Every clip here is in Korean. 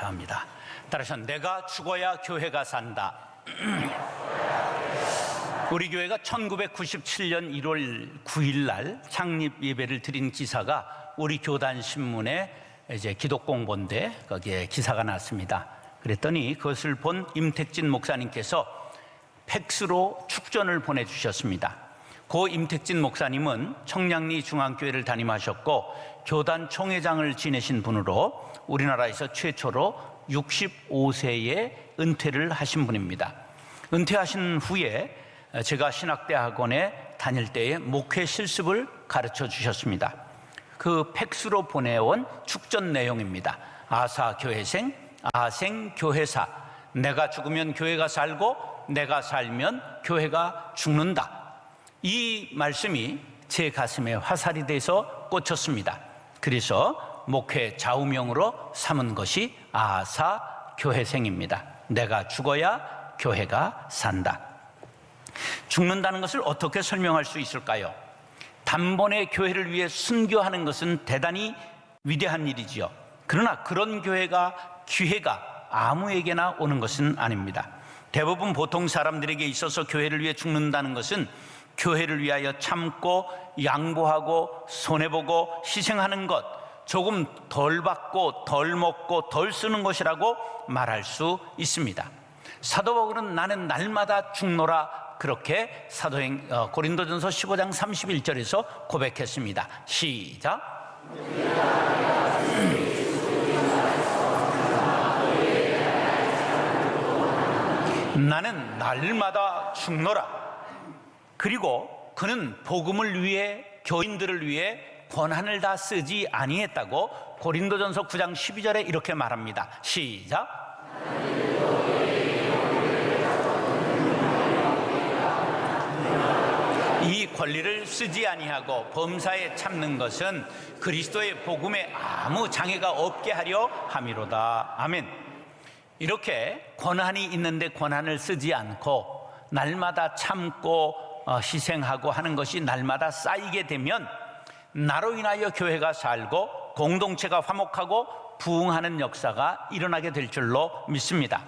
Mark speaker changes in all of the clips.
Speaker 1: 감사합니다. 따라서 내가 죽어야 교회가 산다. 우리 교회가 1997년 1월 9일 날 창립 예배를 드린 기사가 우리 교단 신문에 이제 기독공본데 거기에 기사가 났습니다. 그랬더니 그것을 본 임택진 목사님께서 팩스로 축전을 보내주셨습니다. 고 임택진 목사님은 청량리 중앙교회를 담임하셨고 교단 총회장을 지내신 분으로 우리나라에서 최초로 65세에 은퇴를 하신 분입니다. 은퇴하신 후에 제가 신학대학원에 다닐 때에 목회 실습을 가르쳐 주셨습니다. 그 팩스로 보내온 축전 내용입니다. 아사교회생, 아생교회사. 내가 죽으면 교회가 살고 내가 살면 교회가 죽는다. 이 말씀이 제 가슴에 화살이 돼서 꽂혔습니다. 그래서 목회 좌우명으로 삼은 것이 아사교회생입니다. 내가 죽어야 교회가 산다. 죽는다는 것을 어떻게 설명할 수 있을까요? 단번에 교회를 위해 순교하는 것은 대단히 위대한 일이지요. 그러나 그런 기회가 아무에게나 오는 것은 아닙니다. 대부분 보통 사람들에게 있어서 교회를 위해 죽는다는 것은 교회를 위하여 참고 양보하고 손해보고 희생하는 것, 조금 덜 받고 덜 먹고 덜 쓰는 것이라고 말할 수 있습니다. 사도 바울은 나는 날마다 죽노라 그렇게 고린도전서 15장 31절에서 고백했습니다. 시작. 나는 날마다 죽노라. 그리고 그는 복음을 위해, 교인들을 위해 권한을 다 쓰지 아니했다고 고린도전서 9장 12절에 이렇게 말합니다. 시작. 이 권리를 쓰지 아니하고 범사에 참는 것은 그리스도의 복음에 아무 장애가 없게 하려 함이로다. 아멘. 이렇게 권한이 있는데 권한을 쓰지 않고 날마다 참고 희생하고 하는 것이 날마다 쌓이게 되면 나로 인하여 교회가 살고 공동체가 화목하고 부흥하는 역사가 일어나게 될 줄로 믿습니다.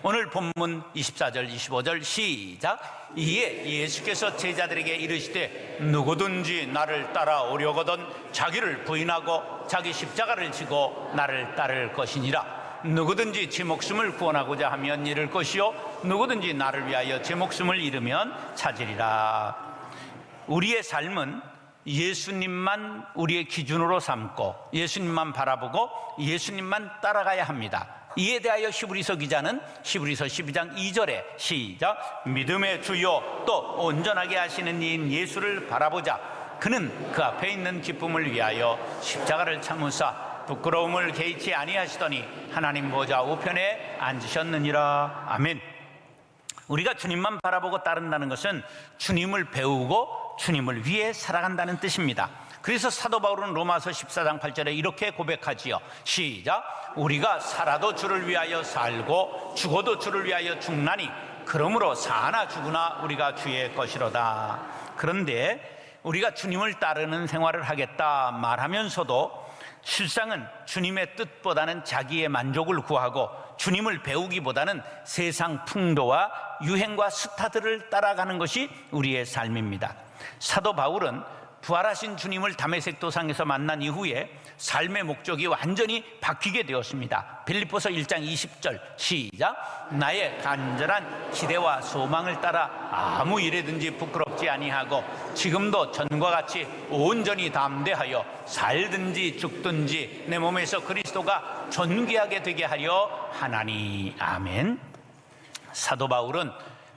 Speaker 1: 오늘 본문 24절 25절 시작. 이에 예수께서 제자들에게 이르시되 누구든지 나를 따라오려거든 자기를 부인하고 자기 십자가를 지고 나를 따를 것이니라. 누구든지 제 목숨을 구원하고자 하면 잃을 것이요 누구든지 나를 위하여 제 목숨을 잃으면 찾으리라. 우리의 삶은 예수님만 우리의 기준으로 삼고 예수님만 바라보고 예수님만 따라가야 합니다. 이에 대하여 히브리서 기자는 히브리서 12장 2절에 시작. 믿음의 주요 또 온전하게 하시는 이인 예수를 바라보자. 그는 그 앞에 있는 기쁨을 위하여 십자가를 참으사 부끄러움을 개의치 아니하시더니 하나님 보좌 우편에 앉으셨느니라. 아멘. 우리가 주님만 바라보고 따른다는 것은 주님을 배우고 주님을 위해 살아간다는 뜻입니다. 그래서 사도 바울은 로마서 14장 8절에 이렇게 고백하지요. 시작. 우리가 살아도 주를 위하여 살고 죽어도 주를 위하여 죽나니 그러므로 사나 죽으나 우리가 주의 것이로다. 그런데 우리가 주님을 따르는 생활을 하겠다 말하면서도 실상은 주님의 뜻보다는 자기의 만족을 구하고 주님을 배우기보다는 세상 풍도와 유행과 스타들을 따라가는 것이 우리의 삶입니다. 사도 바울은 부활하신 주님을 다메섹 도상에서 만난 이후에 삶의 목적이 완전히 바뀌게 되었습니다. 빌립보서 1장 20절 시작. 나의 간절한 기대와 소망을 따라 아무 일에든지 부끄럽지 아니하고 지금도 전과 같이 온전히 담대하여 살든지 죽든지 내 몸에서 그리스도가 존귀하게 되게 하려 하나니. 아멘. 사도 바울은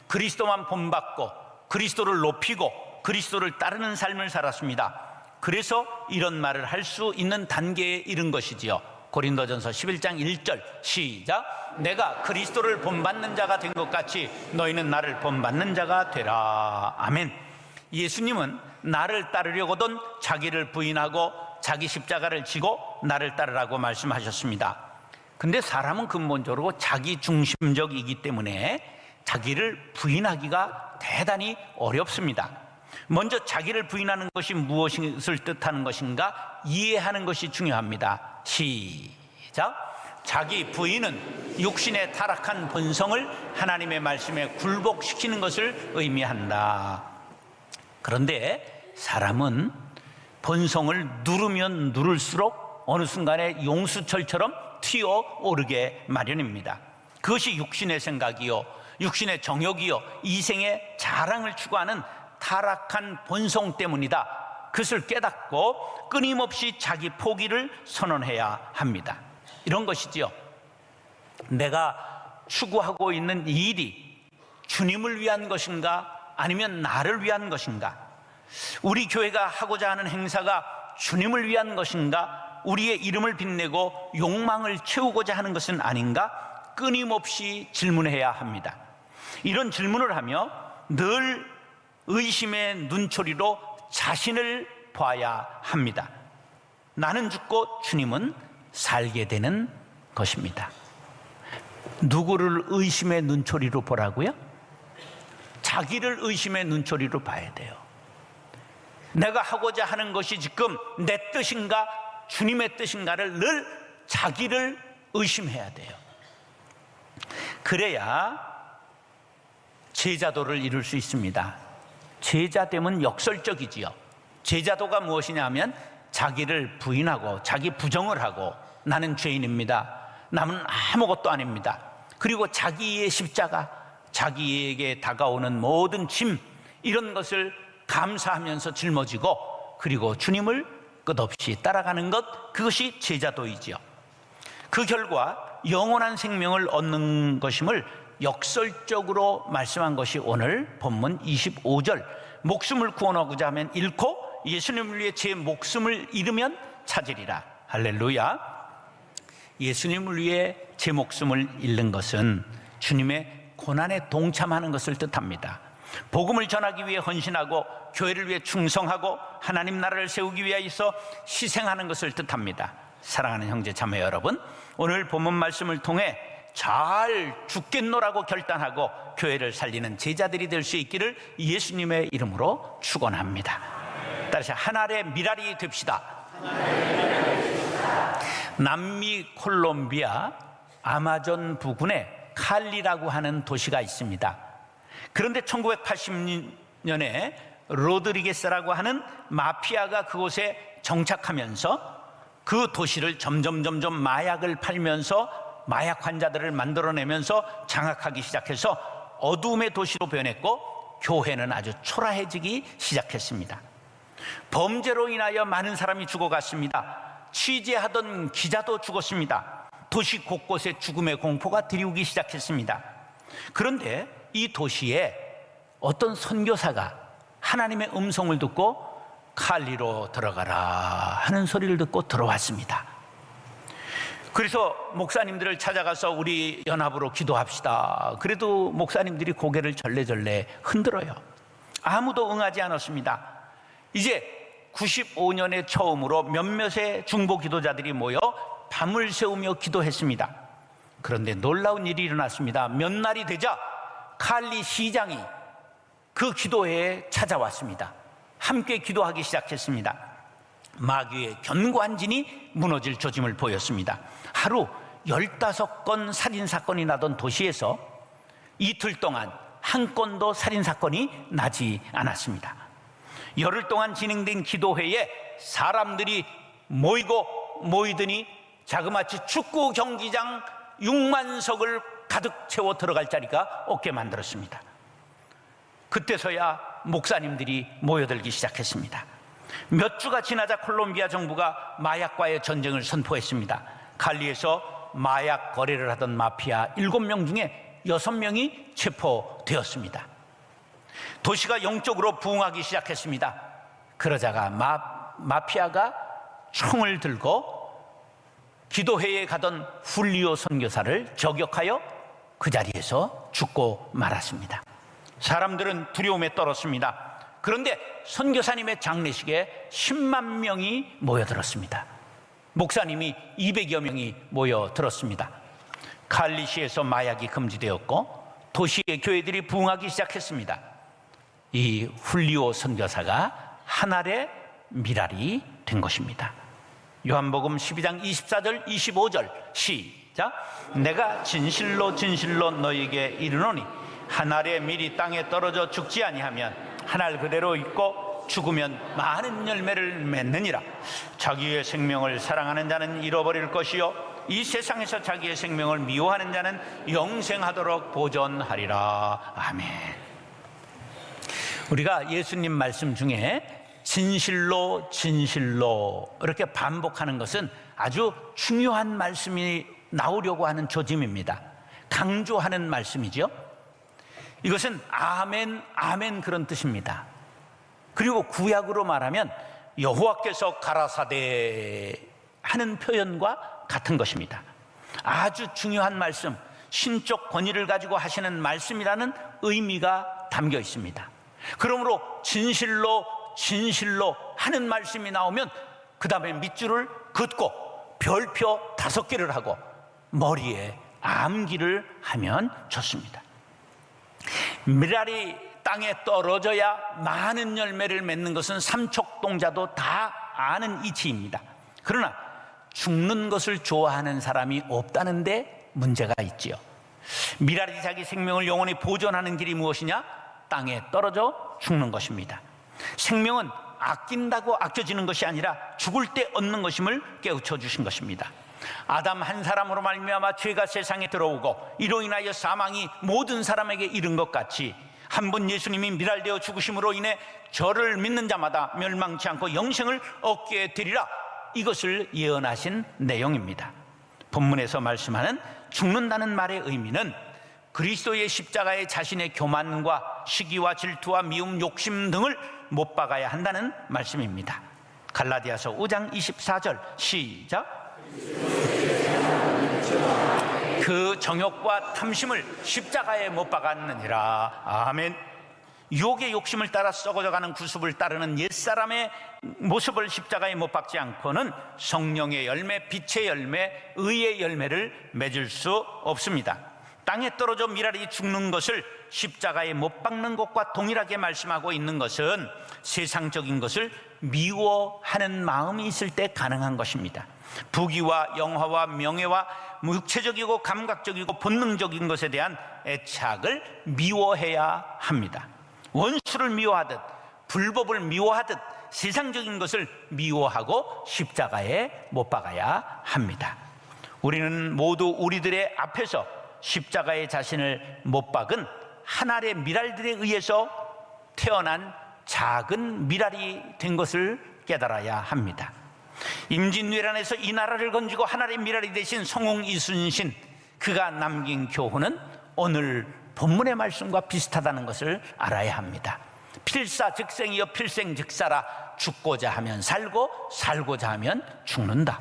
Speaker 1: 그리스도만 본받고 그리스도를 높이고 그리스도를 따르는 삶을 살았습니다. 그래서 이런 말을 할 수 있는 단계에 이른 것이지요. 고린도전서 11장 1절 시작. 내가 그리스도를 본받는 자가 된 것 같이 너희는 나를 본받는 자가 되라. 아멘. 예수님은 나를 따르려거든 자기를 부인하고 자기 십자가를 지고 나를 따르라고 말씀하셨습니다. 근데 사람은 근본적으로 자기 중심적이기 때문에 자기를 부인하기가 대단히 어렵습니다. 먼저 자기를 부인하는 것이 무엇을 뜻하는 것인가 이해하는 것이 중요합니다. 시작. 자기 부인은 육신의 타락한 본성을 하나님의 말씀에 굴복시키는 것을 의미한다. 그런데 사람은 본성을 누르면 누를수록 어느 순간에 용수철처럼 튀어오르게 마련입니다. 그것이 육신의 생각이요, 육신의 정욕이요, 이생의 자랑을 추구하는 타락한 본성 때문이다. 그것을 깨닫고 끊임없이 자기 포기를 선언해야 합니다. 이런 것이지요. 내가 추구하고 있는 이 일이 주님을 위한 것인가 아니면 나를 위한 것인가? 우리 교회가 하고자 하는 행사가 주님을 위한 것인가? 우리의 이름을 빛내고 욕망을 채우고자 하는 것은 아닌가? 끊임없이 질문해야 합니다. 이런 질문을 하며 늘 의심의 눈초리로 자신을 봐야 합니다. 나는 죽고 주님은 살게 되는 것입니다. 누구를 의심의 눈초리로 보라고요? 자기를 의심의 눈초리로 봐야 돼요. 내가 하고자 하는 것이 지금 내 뜻인가 주님의 뜻인가를 늘 자기를 의심해야 돼요. 그래야 제자도를 이룰 수 있습니다. 제자됨은 역설적이지요. 제자도가 무엇이냐 하면 자기를 부인하고 자기 부정을 하고 나는 죄인입니다, 남은 아무것도 아닙니다, 그리고 자기의 십자가, 자기에게 다가오는 모든 짐, 이런 것을 감사하면서 짊어지고 그리고 주님을 끝없이 따라가는 것, 그것이 제자도이지요. 그 결과 영원한 생명을 얻는 것임을 역설적으로 말씀한 것이 오늘 본문 25절, 목숨을 구원하고자 하면 잃고 예수님을 위해 제 목숨을 잃으면 찾으리라. 할렐루야. 예수님을 위해 제 목숨을 잃는 것은 주님의 고난에 동참하는 것을 뜻합니다. 복음을 전하기 위해 헌신하고 교회를 위해 충성하고 하나님 나라를 세우기 위하여서 희생하는 것을 뜻합니다. 사랑하는 형제 자매 여러분, 오늘 본문 말씀을 통해 잘 죽겠노라고 결단하고 교회를 살리는 제자들이 될 수 있기를 예수님의 이름으로 축원합니다. 따라서 하나의 미랄이 됩시다. 남미 콜롬비아 아마존 부근에 칼리라고 하는 도시가 있습니다. 그런데 1980년에 로드리게스라고 하는 마피아가 그곳에 정착하면서 그 도시를 점점 마약을 팔면서 마약 환자들을 만들어내면서 장악하기 시작해서 어둠의 도시로 변했고 교회는 아주 초라해지기 시작했습니다. 범죄로 인하여 많은 사람이 죽어갔습니다. 취재하던 기자도 죽었습니다. 도시 곳곳에 죽음의 공포가 드리우기 시작했습니다. 그런데 이 도시에 어떤 선교사가 하나님의 음성을 듣고 칼리로 들어가라 하는 소리를 듣고 들어왔습니다. 그래서 목사님들을 찾아가서 우리 연합으로 기도합시다. 그래도 목사님들이 고개를 절레절레 흔들어요. 아무도 응하지 않았습니다. 이제 95년에 처음으로 몇몇의 중보 기도자들이 모여 밤을 새우며 기도했습니다. 그런데 놀라운 일이 일어났습니다. 몇 날이 되자 칼리 시장이 그 기도회에 찾아왔습니다. 함께 기도하기 시작했습니다. 마귀의 견고한 진이 무너질 조짐을 보였습니다. 하루 15건 살인사건이 나던 도시에서 이틀 동안 한 건도 살인사건이 나지 않았습니다. 열흘 동안 진행된 기도회에 사람들이 모이더니 자그마치 축구 경기장 6만석을 가득 채워 들어갈 자리가 없게 만들었습니다. 그때서야 목사님들이 모여들기 시작했습니다. 몇 주가 지나자 콜롬비아 정부가 마약과의 전쟁을 선포했습니다. 칼리에서 마약 거래를 하던 마피아 7명 중에 6명이 체포되었습니다. 도시가 영적으로 부흥하기 시작했습니다. 그러자가 마피아가 총을 들고 기도회에 가던 훌리오 선교사를 저격하여 그 자리에서 죽고 말았습니다. 사람들은 두려움에 떨었습니다. 그런데 선교사님의 장례식에 10만 명이 모여들었습니다. 목사님이 200여 명이 모여들었습니다. 칼리시에서 마약이 금지되었고 도시의 교회들이 부흥하기 시작했습니다. 이 훌리오 선교사가 하늘의 미랄이 된 것입니다. 요한복음 12장 24절 25절 시작. 내가 진실로 진실로 너희에게 이르노니 한 알의 밀이 땅에 떨어져 죽지 아니하면 한 알 그대로 있고 죽으면 많은 열매를 맺느니라. 자기의 생명을 사랑하는 자는 잃어버릴 것이요 이 세상에서 자기의 생명을 미워하는 자는 영생하도록 보존하리라. 아멘. 우리가 예수님 말씀 중에 진실로 진실로 이렇게 반복하는 것은 아주 중요한 말씀이 나오려고 하는 조짐입니다. 강조하는 말씀이죠. 이것은 아멘 아멘 그런 뜻입니다. 그리고 구약으로 말하면 여호와께서 가라사대 하는 표현과 같은 것입니다. 아주 중요한 말씀, 신적 권위를 가지고 하시는 말씀이라는 의미가 담겨 있습니다. 그러므로 진실로 진실로 하는 말씀이 나오면 그 다음에 밑줄을 긋고 별표 5개를 하고 머리에 암기를 하면 좋습니다. 밀알이 땅에 떨어져야 많은 열매를 맺는 것은 삼척동자도 다 아는 이치입니다. 그러나 죽는 것을 좋아하는 사람이 없다는데 문제가 있지요. 밀알이 자기 생명을 영원히 보존하는 길이 무엇이냐? 땅에 떨어져 죽는 것입니다. 생명은 아낀다고 아껴지는 것이 아니라 죽을 때 얻는 것임을 깨우쳐 주신 것입니다. 아담 한 사람으로 말미암아 죄가 세상에 들어오고 이로 인하여 사망이 모든 사람에게 이른 것 같이 한 분 예수님이 밀알되어 죽으심으로 인해 저를 믿는 자마다 멸망치 않고 영생을 얻게 되리라. 이것을 예언하신 내용입니다. 본문에서 말씀하는 죽는다는 말의 의미는 그리스도의 십자가에 자신의 교만과 시기와 질투와 미움, 욕심 등을 못 박아야 한다는 말씀입니다. 갈라디아서 5장 24절 시작. 그 정욕과 탐심을 십자가에 못 박았느니라. 아멘. 유혹의 욕심을 따라 썩어져가는 구습을 따르는 옛사람의 모습을 십자가에 못 박지 않고는 성령의 열매, 빛의 열매, 의의 열매를 맺을 수 없습니다. 땅에 떨어져 밀알이 죽는 것을 십자가에 못 박는 것과 동일하게 말씀하고 있는 것은 세상적인 것을 미워하는 마음이 있을 때 가능한 것입니다. 부귀와 영화와 명예와 육체적이고 감각적이고 본능적인 것에 대한 애착을 미워해야 합니다. 원수를 미워하듯 불법을 미워하듯 세상적인 것을 미워하고 십자가에 못 박아야 합니다. 우리는 모두 우리들의 앞에서 십자가에 자신을 못 박은 한 알의 밀알들에 의해서 태어난 작은 밀알이 된 것을 깨달아야 합니다. 임진왜란에서 이 나라를 건지고 한 알의 밀알이 되신 성웅 이순신, 그가 남긴 교훈은 오늘 본문의 말씀과 비슷하다는 것을 알아야 합니다. 필사즉생이여 필생즉사라. 죽고자 하면 살고 살고자 하면 죽는다.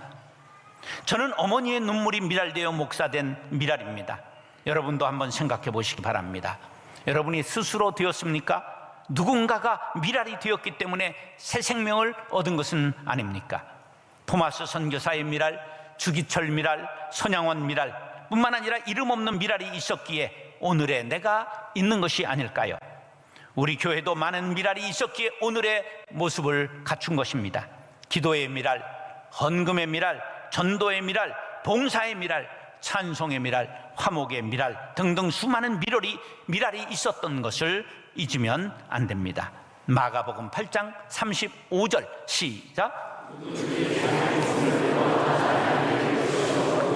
Speaker 1: 저는 어머니의 눈물이 밀알되어 목사된 밀알입니다. 여러분도 한번 생각해 보시기 바랍니다. 여러분이 스스로 되었습니까? 누군가가 밀알이 되었기 때문에 새 생명을 얻은 것은 아닙니까? 토마스 선교사의 밀알, 주기철 밀알, 손양원 밀알 뿐만 아니라 이름 없는 밀알이 있었기에 오늘의 내가 있는 것이 아닐까요? 우리 교회도 많은 밀알이 있었기에 오늘의 모습을 갖춘 것입니다. 기도의 밀알, 헌금의 밀알, 전도의 밀알, 봉사의 밀알, 찬송의 밀알, 화목의 밀알 등등 수많은 밀알이 있었던 것을 잊으면 안 됩니다. 마가복음 8장 35절 시작.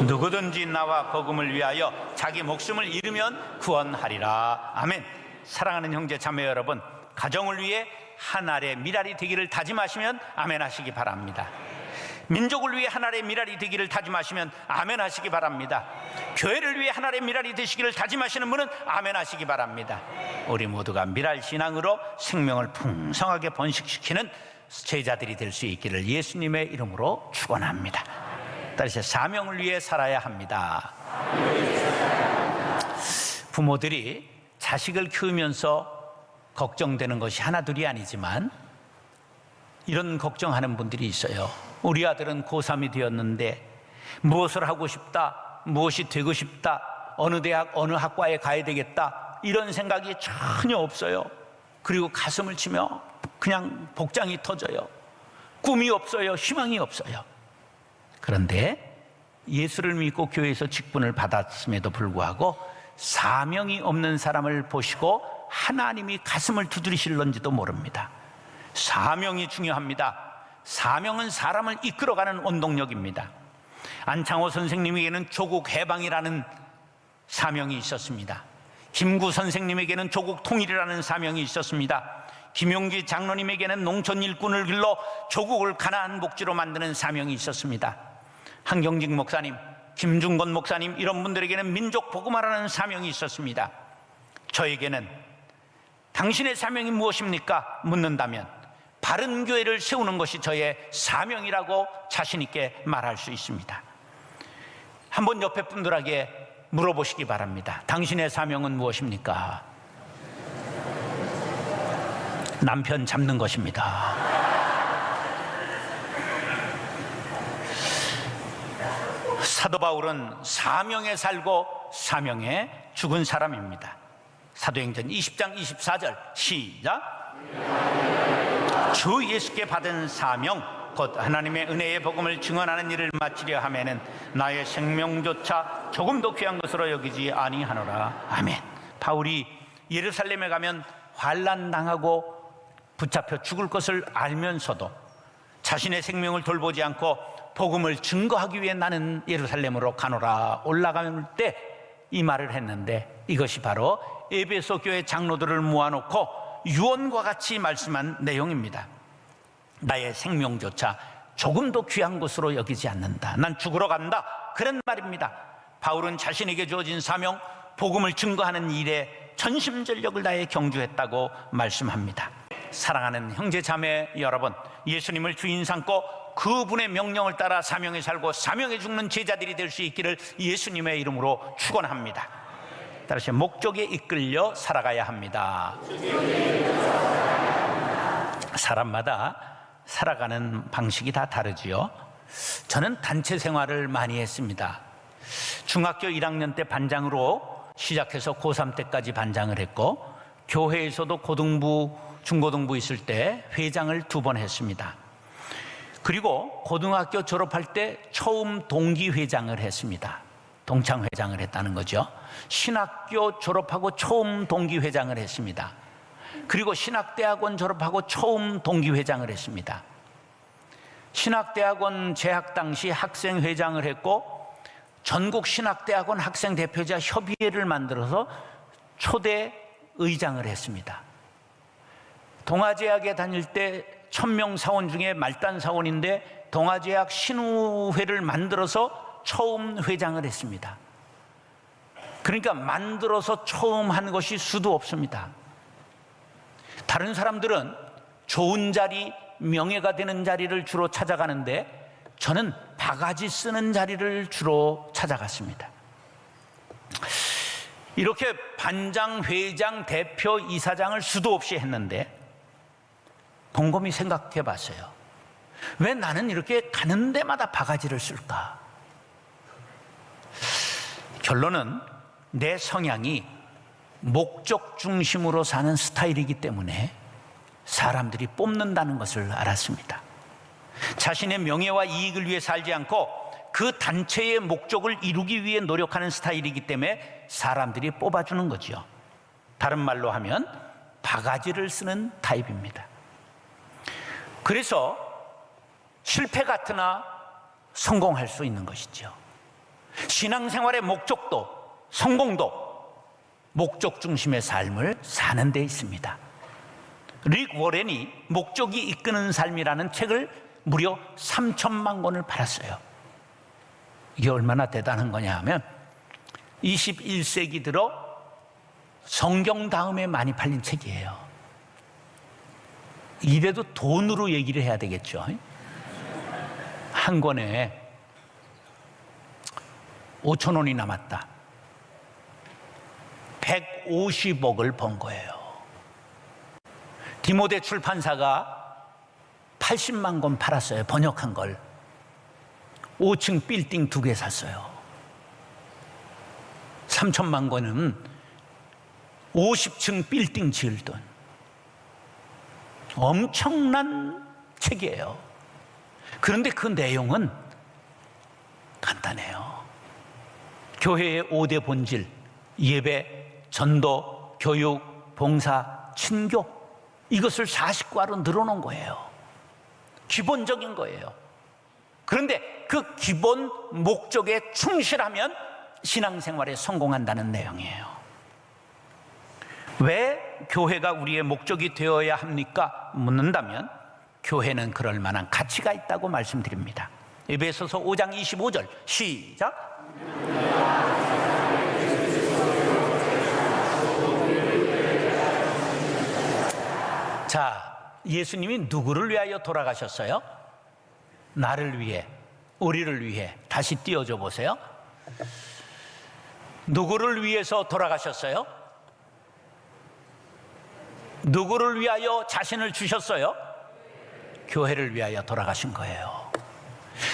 Speaker 1: 누구든지 나와 복음을 위하여 자기 목숨을 잃으면 구원하리라. 아멘. 사랑하는 형제 자매 여러분, 가정을 위해 한 알의 밀알이 되기를 다짐하시면 아멘 하시기 바랍니다. 민족을 위해 한 알의 밀알이 되기를 다짐하시면 아멘 하시기 바랍니다. 교회를 위해 한 알의 밀알이 되시기를 다짐하시는 분은 아멘 하시기 바랍니다. 우리 모두가 밀알 신앙으로 생명을 풍성하게 번식시키는 제자들이 될 수 있기를 예수님의 이름으로 축원합니다. 따라서 사명을 위해 살아야 합니다. 부모들이 자식을 키우면서 걱정되는 것이 하나둘이 아니지만 이런 걱정하는 분들이 있어요. 우리 아들은 고3이 되었는데 무엇을 하고 싶다, 무엇이 되고 싶다, 어느 대학, 어느 학과에 가야 되겠다, 이런 생각이 전혀 없어요. 그리고 가슴을 치며 그냥 복장이 터져요. 꿈이 없어요. 희망이 없어요. 그런데 예수를 믿고 교회에서 직분을 받았음에도 불구하고 사명이 없는 사람을 보시고 하나님이 가슴을 두드리실런지도 모릅니다. 사명이 중요합니다. 사명은 사람을 이끌어가는 원동력입니다. 안창호 선생님에게는 조국 해방이라는 사명이 있었습니다. 김구 선생님에게는 조국 통일이라는 사명이 있었습니다. 김용기 장로님에게는 농촌 일꾼을 길러 조국을 가나안 복지로 만드는 사명이 있었습니다. 한경직 목사님, 김중건 목사님, 이런 분들에게는 민족 복음화라는 사명이 있었습니다. 저에게는 당신의 사명이 무엇입니까? 묻는다면 바른 교회를 세우는 것이 저의 사명이라고 자신 있게 말할 수 있습니다. 한번 옆에 분들에게 물어보시기 바랍니다. 당신의 사명은 무엇입니까? 남편 잡는 것입니다. 사도 바울은 사명에 살고 사명에 죽은 사람입니다. 사도행전 20장 24절 시작. 주 예수께 받은 사명 곧 하나님의 은혜의 복음을 증언하는 일을 마치려 하면은 나의 생명조차 조금도 귀한 것으로 여기지 아니하노라. 아멘. 바울이 예루살렘에 가면 환난당하고 붙잡혀 죽을 것을 알면서도 자신의 생명을 돌보지 않고 복음을 증거하기 위해 나는 예루살렘으로 가노라 올라갈 때 이 말을 했는데, 이것이 바로 에베소 교회 장로들을 모아놓고 유언과 같이 말씀한 내용입니다. 나의 생명조차 조금도 귀한 것으로 여기지 않는다. 난 죽으러 간다. 그런 말입니다. 바울은 자신에게 주어진 사명, 복음을 증거하는 일에 전심전력을 다해 경주했다고 말씀합니다. 사랑하는 형제 자매 여러분, 예수님을 주인 삼고 그분의 명령을 따라 사명에 살고 사명에 죽는 제자들이 될 수 있기를 예수님의 이름으로 축원합니다. 따라서 목적에 이끌려 살아가야 합니다. 사람마다 살아가는 방식이 다 다르지요. 저는 단체 생활을 많이 했습니다. 중학교 1학년 때 반장으로 시작해서 고3 때까지 반장을 했고, 교회에서도 고등부, 중고등부 있을 때 회장을 2번 했습니다. 그리고 고등학교 졸업할 때 처음 동기회장을 했습니다. 동창회장을 했다는 거죠. 신학교 졸업하고 처음 동기회장을 했습니다. 그리고 신학대학원 졸업하고 처음 동기회장을 했습니다. 신학대학원 재학 당시 학생회장을 했고, 전국 신학대학원 학생대표자 협의회를 만들어서 초대 의장을 했습니다. 동아제약에 다닐 때 1000명 사원 중에 말단 사원인데 동아제약 신우회를 만들어서 처음 회장을 했습니다. 그러니까 만들어서 처음 한 것이 수도 없습니다. 다른 사람들은 좋은 자리, 명예가 되는 자리를 주로 찾아가는데 저는 바가지 쓰는 자리를 주로 찾아갔습니다. 이렇게 반장, 회장, 대표, 이사장을 수도 없이 했는데 곰곰이 생각해 봤어요. 왜 나는 이렇게 가는 데마다 바가지를 쓸까? 결론은 내 성향이 목적 중심으로 사는 스타일이기 때문에 사람들이 뽑는다는 것을 알았습니다. 자신의 명예와 이익을 위해 살지 않고 그 단체의 목적을 이루기 위해 노력하는 스타일이기 때문에 사람들이 뽑아주는 거죠. 다른 말로 하면 바가지를 쓰는 타입입니다. 그래서 실패 같으나 성공할 수 있는 것이죠. 신앙생활의 목적도 성공도 목적 중심의 삶을 사는 데 있습니다. 릭 워렌이 목적이 이끄는 삶이라는 책을 무려 3천만 권을 팔았어요. 이게 얼마나 대단한 거냐 하면 21세기 들어 성경 다음에 많이 팔린 책이에요. 이래도 돈으로 얘기를 해야 되겠죠. 한 권에 5,000원이 남았다. 150억을 번 거예요. 디모데 출판사가 80만 권 팔았어요. 번역한 걸. 5층 빌딩 2개 샀어요. 3천만 권은 50층 빌딩 지을 돈. 엄청난 책이에요. 그런데 그 내용은 간단해요. 교회의 5대 본질, 예배, 전도, 교육, 봉사, 친교, 이것을 40과로 늘어놓은 거예요. 기본적인 거예요. 그런데 그 기본 목적에 충실하면 신앙생활에 성공한다는 내용이에요. 왜 교회가 우리의 목적이 되어야 합니까? 묻는다면 교회는 그럴 만한 가치가 있다고 말씀드립니다. 에베소서 5장 25절 시작. 자, 예수님이 누구를 위하여 돌아가셨어요? 나를 위해, 우리를 위해. 다시 띄워줘 보세요. 누구를 위해서 돌아가셨어요? 누구를 위하여 자신을 주셨어요? 교회를 위하여 돌아가신 거예요.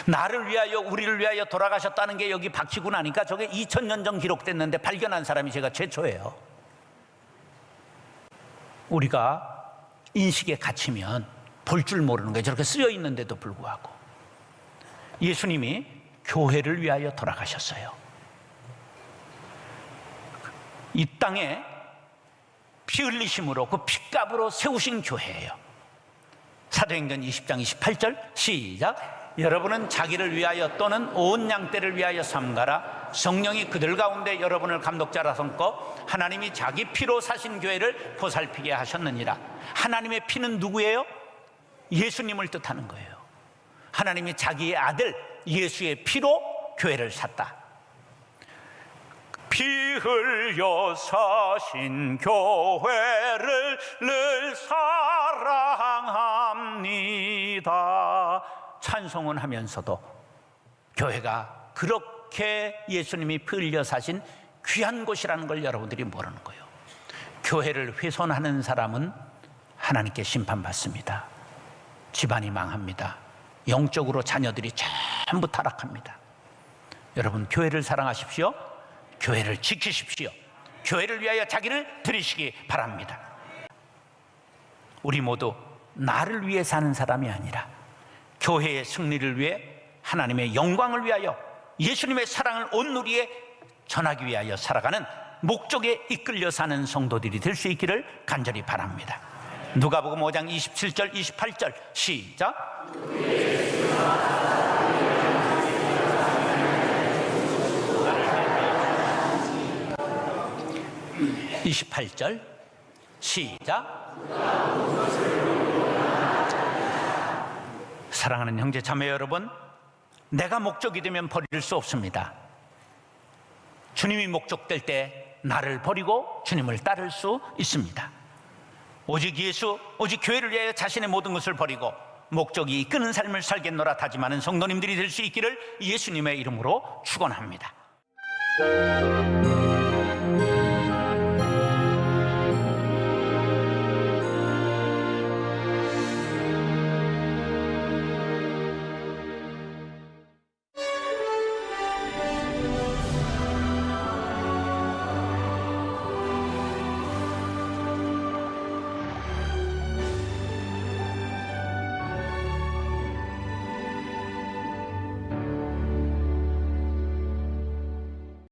Speaker 1: 나를 위하여, 우리를 위하여 돌아가셨다는 게 여기 박히고 나니까 저게 2000년 전 기록됐는데 발견한 사람이 제가 최초예요. 우리가 인식에 갇히면 볼 줄 모르는 거예요. 저렇게 쓰여 있는데도 불구하고 예수님이 교회를 위하여 돌아가셨어요. 이 땅에 피 흘리심으로, 그 핏값으로 세우신 교회예요. 사도행전 20장 28절 시작. 여러분은 자기를 위하여 또는 온 양떼를 위하여 삼가라. 성령이 그들 가운데 여러분을 감독자라 삼고 하나님이 자기 피로 사신 교회를 보살피게 하셨느니라. 하나님의 피는 누구예요? 예수님을 뜻하는 거예요. 하나님이 자기의 아들 예수의 피로 교회를 샀다. 피 흘려 사신 교회를 늘 사랑합니다. 찬송은 하면서도 교회가 그렇게 예수님이 피 흘려 사신 귀한 곳이라는 걸 여러분들이 모르는 거예요. 교회를 훼손하는 사람은 하나님께 심판받습니다. 집안이 망합니다. 영적으로 자녀들이 전부 타락합니다. 여러분, 교회를 사랑하십시오. 교회를 지키십시오. 교회를 위하여 자기를 드리시기 바랍니다. 우리 모두 나를 위해 사는 사람이 아니라 교회의 승리를 위해, 하나님의 영광을 위하여, 예수님의 사랑을 온 누리에 전하기 위하여 살아가는 목적에 이끌려 사는 성도들이 될 수 있기를 간절히 바랍니다. 누가복음 5장 27절 28절 시작. 28절 시작. 사랑하는 형제 자매 여러분, 내가 목적이 되면 버릴 수 없습니다. 주님이 목적될 때 나를 버리고 주님을 따를 수 있습니다. 오직 예수, 오직 교회를 위하여 자신의 모든 것을 버리고 목적이 이끄는 삶을 살겠노라 다짐하는 성도님들이 될 수 있기를 예수님의 이름으로 축원합니다.